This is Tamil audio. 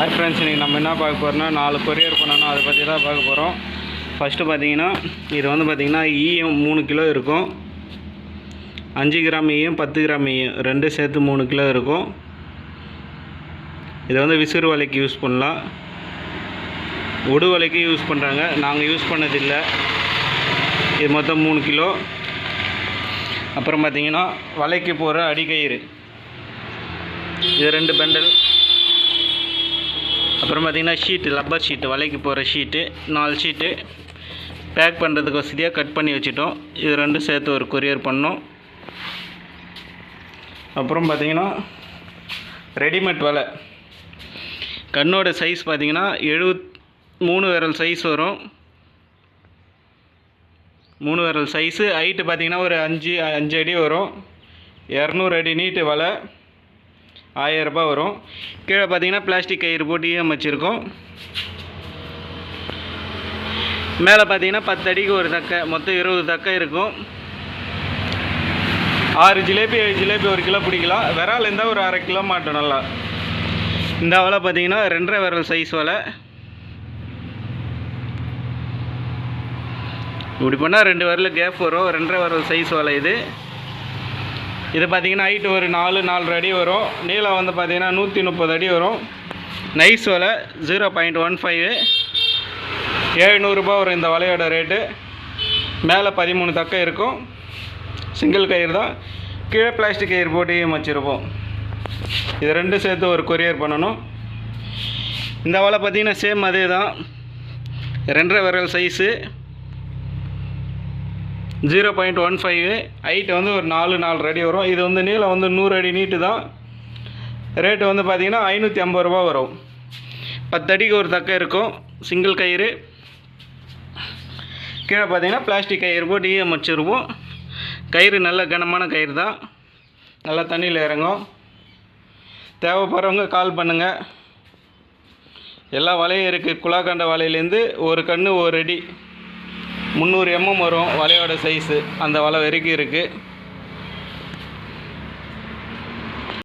ஹாய் ஃப்ரெண்ட்ஸ், இன்றைக்கி நம்ம என்ன பார்க்க போகிறோம்னா 4 கொரியர் பண்ணணும். அதை பற்றி தான் பார்க்க போகிறோம். ஃபஸ்ட்டு பார்த்தீங்கன்னா இது வந்து பார்த்திங்கன்னா ஈயம் 3 கிலோ இருக்கும். 5 கிராம் ஈயம் 10 கிராம் ஈயம் ரெண்டு சேர்த்து 3 கிலோ இருக்கும். இதை வந்து விசிறு வலைக்கு யூஸ் பண்ணலாம், உடு வலைக்கு யூஸ் பண்ணுறாங்க. நாங்கள் யூஸ் பண்ணதில்லை. இது மொத்தம் 3 கிலோ. அப்புறம் பார்த்திங்கன்னா வலைக்கு போகிற அடிக்கயிறு, இது 2 பண்டல். அப்புறம் பார்த்திங்கன்னா ஷீட்டு, ரப்பர் ஷீட்டு, வலைக்கு போகிற ஷீட்டு 4 ஷீட்டு பேக் பண்ணுறதுக்கு வசதியாக கட் பண்ணி வச்சுட்டோம். இது 2 சேர்த்து ஒரு கொரியர் பண்ணோம். அப்புறம் பார்த்திங்கன்னா ரெடிமேட் வலை. கண்ணோட சைஸ் பார்த்திங்கன்னா 73 விரல் சைஸ் வரும். 3 விரல் சைஸு. ஹைட்டு பார்த்திங்கன்னா ஒரு 5 அடி வரும். 200 அடி நீட்டு வலை, 1000 ரூபாய் வரும். கீழே பார்த்தீங்கன்னா பிளாஸ்டிக் கயிறு போட்டு அமைச்சிருக்கோம். மேலே பார்த்தீங்கன்னா 10 அடிக்கு ஒரு தக்கை, மொத்தம் 20 தக்கை இருக்கும். 6 ஜிலேபி 7 ஜிலேபி 1 கிலோ பிடிக்கலாம். விரால் இருந்தால் ஒரு 1/2 கிலோ மாட்டோம் நல்லா. இந்த வலை பார்த்தீங்கன்னா 2.5 விரல் சைஸ் வலை. இப்படி பண்ணால் 2 விரல் கேப் வரும். 2.5 விரல் சைஸ் வலை இது. இது பார்த்திங்கன்னா ஹைட்டு ஒரு 4-4.5 அடி வரும். நீளம் வந்து பார்த்திங்கன்னா 130 அடி வரும். நைஸ் வலை 0.15, 700 ரூபாய் வரும் இந்த வலையோட ரேட்டு. மேலே 13 தக்கை இருக்கும். சிங்கிள் கயிறு தான். கீழே பிளாஸ்டிக் கயிறு போட்டு வச்சுருப்போம். இது 2 சேர்த்து ஒரு கொரியர் பண்ணணும். இந்த வலை பார்த்திங்கன்னா சேம் அதே தான், 2.5 விரல் சைஸு, 0.15. ஹைட்டு வந்து ஒரு 4-4.5 அடி வரும். இது வந்து நீளம் வந்து 100 அடி நீட்டு தான். ரேட்டு வந்து பார்த்திங்கன்னா 550 ரூபா வரும். 10 அடிக்கு ஒரு தக்கை இருக்கும். சிங்கிள் கயிறு. கீழே பார்த்திங்கன்னா பிளாஸ்டிக் கயிறு போட்டு அமைச்சிருப்போம். கயிறு நல்ல கனமான கயிறு தான், நல்லா தண்ணியில் இறங்கும். தேவைப்படுறவங்க கால் பண்ணுங்கள். எல்லா வலையும் இருக்குது. குழாக்கண்ட வலையிலேருந்து ஒரு கன்று 1 அடி 300 mm வரும் வலையோட சைஸு. அந்த வலை வரைக்கும் இருக்குது.